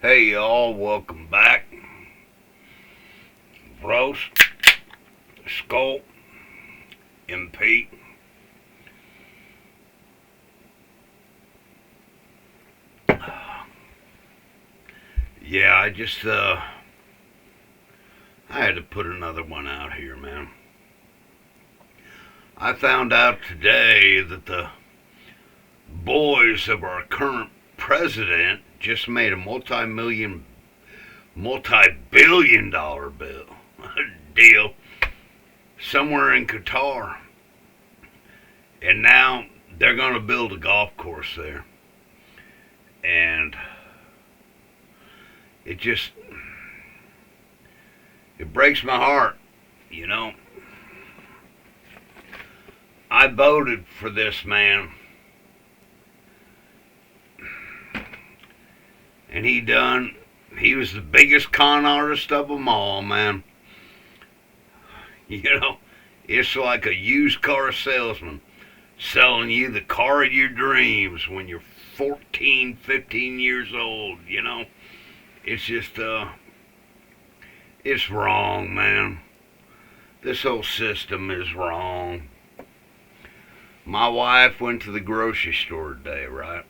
Hey y'all, welcome back. Roast, Skull, and Pete. Yeah, I had to put another one out here, man. I found out today that the boys of our current president just made a multi-billion dollar deal somewhere in Qatar. And now they're going to build a golf course there. And it just, it breaks my heart, you know. I voted for this man. And he was the biggest con artist of them all, man. You know, it's like a used car salesman selling you the car of your dreams when you're 14, 15 years old, you know. It's just, it's wrong, man. This whole system is wrong. My wife went to the grocery store today, right?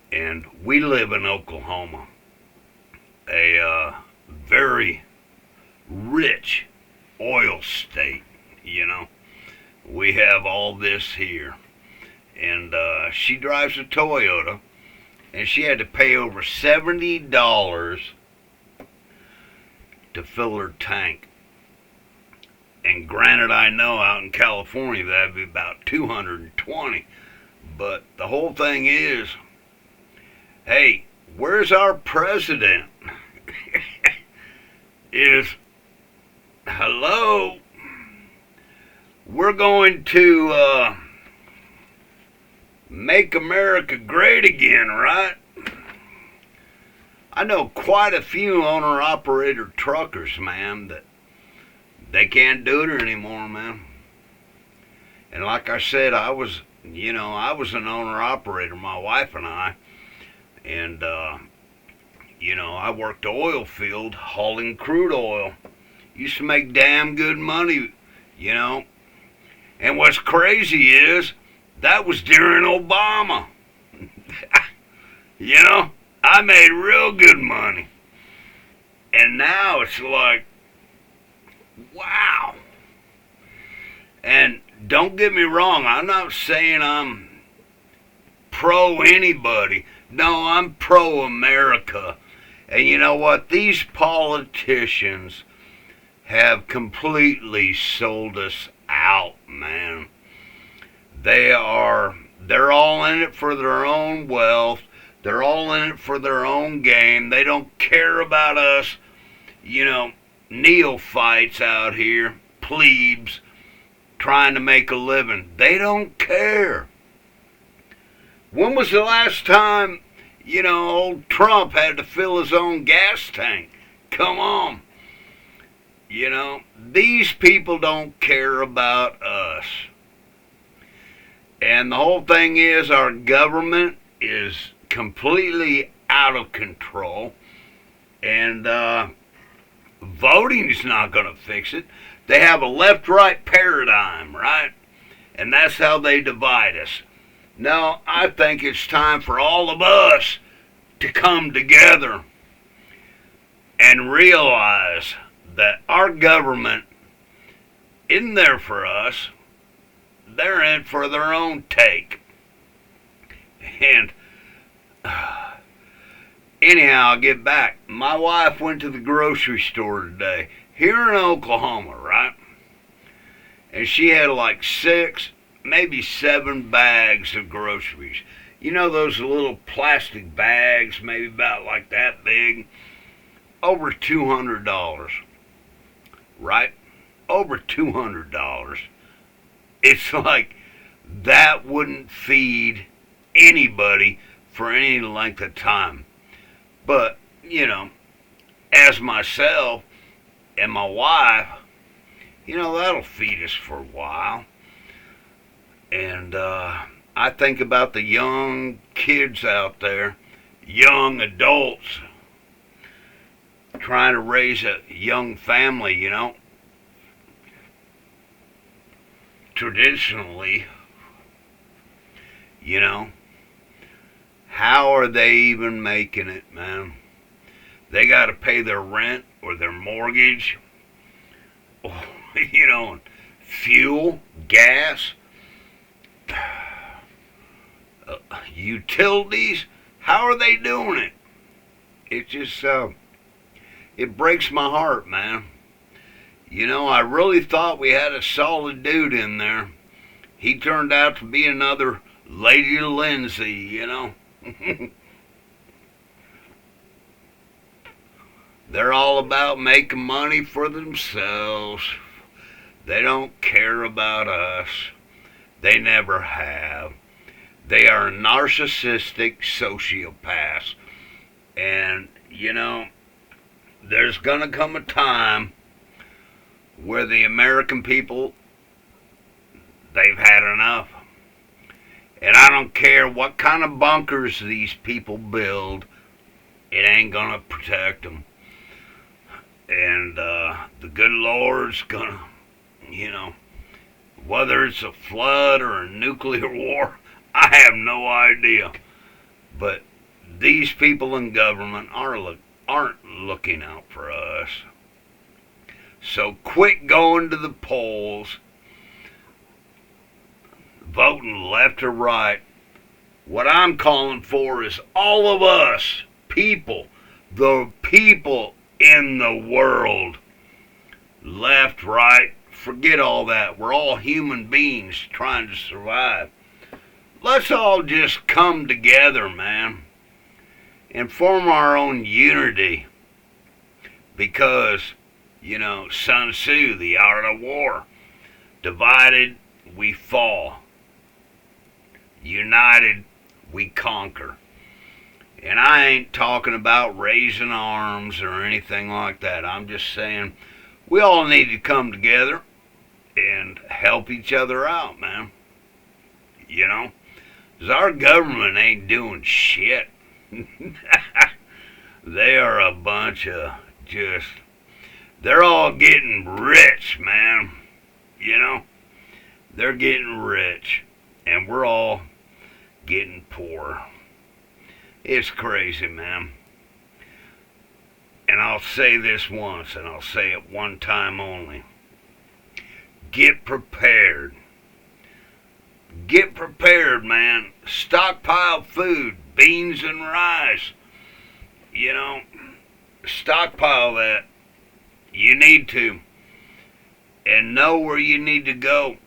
And we live in Oklahoma, a very rich oil state, you know. We have all this here. And she drives a Toyota, and she had to pay over $70 to fill her tank. And granted, I know out in California that'd be about 220. But the whole thing is, hey, where's our president? Is, hello, we're going to make America great again, right? I know quite a few owner-operator truckers, man, that they can't do it anymore, man. And like I said, I was an owner-operator, my wife and I. And, I worked the oil field hauling crude oil. Used to make damn good money, you know. And what's crazy is, that was during Obama. You know, I made real good money. And now it's like, wow. And don't get me wrong, I'm not saying I'm pro anybody. No, I'm pro America. And you know what? These politicians have completely sold us out, man. They're all in it for their own wealth. They're all in it for their own game. They don't care about us, neophytes out here, plebes, trying to make a living. They don't care. When was the last time, old Trump had to fill his own gas tank? Come on. These people don't care about us. And the whole thing is, our government is completely out of control. And voting is not going to fix it. They have a left-right paradigm, right? And that's how they divide us. Now, I think it's time for all of us to come together and realize that our government isn't there for us. They're in for their own take. And anyhow, I'll get back. My wife went to the grocery store today, here in Oklahoma, right? And she had like 6, maybe 7 bags of groceries. You know those little plastic bags, maybe about like that big? Over $200, right? Over $200. It's like that wouldn't feed anybody for any length of time. But, as myself and my wife, that'll feed us for a while. And I think about the young kids out there, young adults trying to raise a young family, traditionally, you know, how are they even making it, man? They got to pay their rent or their mortgage, or, fuel, gas, utilities. How are they doing it? It just, it breaks my heart, man. I really thought we had a solid dude in there. He turned out to be another Lady Lindsay. They're all about making money for themselves. They don't care about us. They never have. They are narcissistic sociopaths. And, there's going to come a time where the American people, they've had enough. And I don't care what kind of bunkers these people build, it ain't going to protect them. And the good Lord's going to, whether it's a flood or a nuclear war, I have no idea. But these people in government aren't looking out for us. So quit going to the polls, voting left or right. What I'm calling for is all of us, the people in the world, left, right, forget all that. We're all human beings trying to survive. Let's all just come together, man, and form our own unity. Because, Sun Tzu, the art of war, divided, we fall. United, we conquer. And I ain't talking about raising arms or anything like that. I'm just saying we all need to come together and help each other out, man. 'Cause our government ain't doing shit. They are a bunch of they're all getting rich, man. They're getting rich. And we're all getting poor. It's crazy, man. And I'll say this once, and I'll say it one time only. Get prepared. Get prepared, man. Stockpile food, beans and rice. Stockpile that. You need to. And know where you need to go.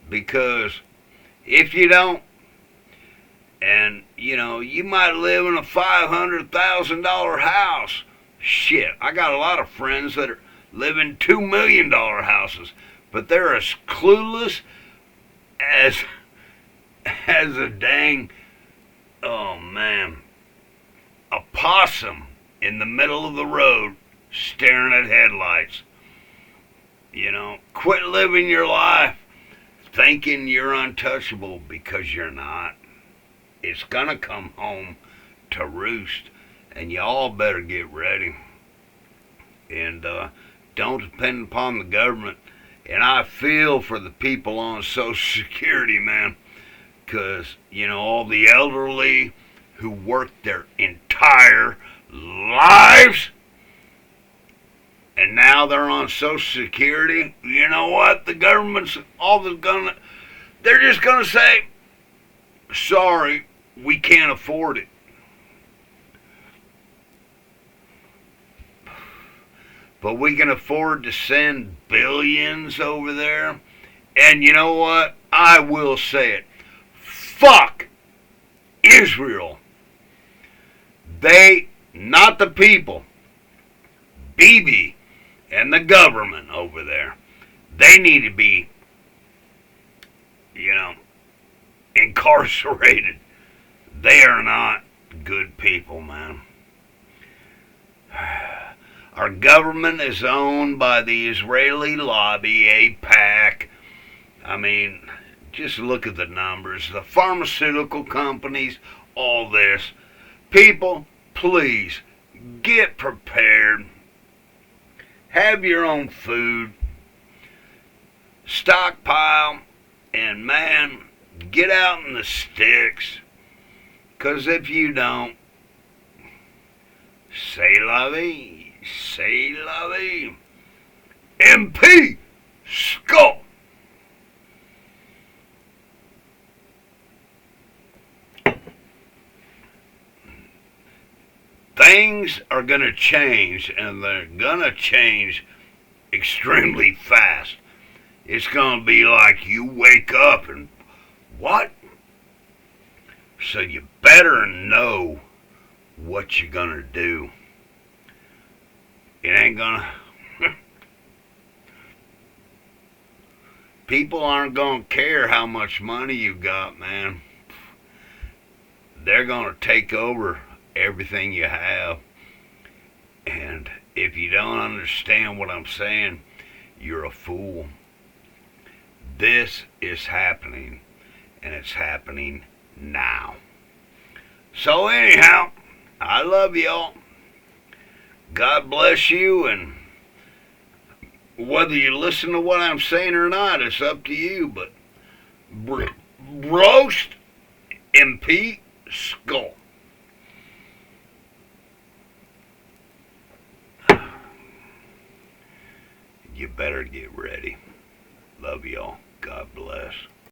Because if you don't, and, you might live in a $500,000 house. Shit, I got a lot of friends that live in $2 million houses. But they're as clueless as a dang, oh man, a possum in the middle of the road staring at headlights. Quit living your life thinking you're untouchable, because you're not. It's gonna come home to roost, and y'all better get ready. And don't depend upon the government. And I feel for the people on Social Security, man, because, all the elderly who worked their entire lives, and now they're on Social Security. You know what? The government's they're just gonna say, sorry, we can't afford it. But we can afford to send billions over there. And you know what? I will say it. Fuck Israel. They, not the people, Bibi and the government over there, they need to be, incarcerated. They are not good people, man. Our government is owned by the Israeli lobby, AIPAC. I mean, just look at the numbers. The pharmaceutical companies, all this. People, please get prepared. Have your own food. Stockpile. And man, get out in the sticks. 'Cause if you don't, say la vie, say la vie. MP, Skull. Things are going to change, and they're going to change extremely fast. It's going to be like you wake up and, what? So you better know what you're going to do. It ain't going to... People aren't going to care how much money you got, man. They're going to take over everything you have. And if you don't understand what I'm saying, you're a fool. This is happening, and it's happening now. So anyhow, I love y'all. God bless you, and whether you listen to what I'm saying or not, it's up to you, but roast and Pete Skull. You better get ready. Love y'all. God bless.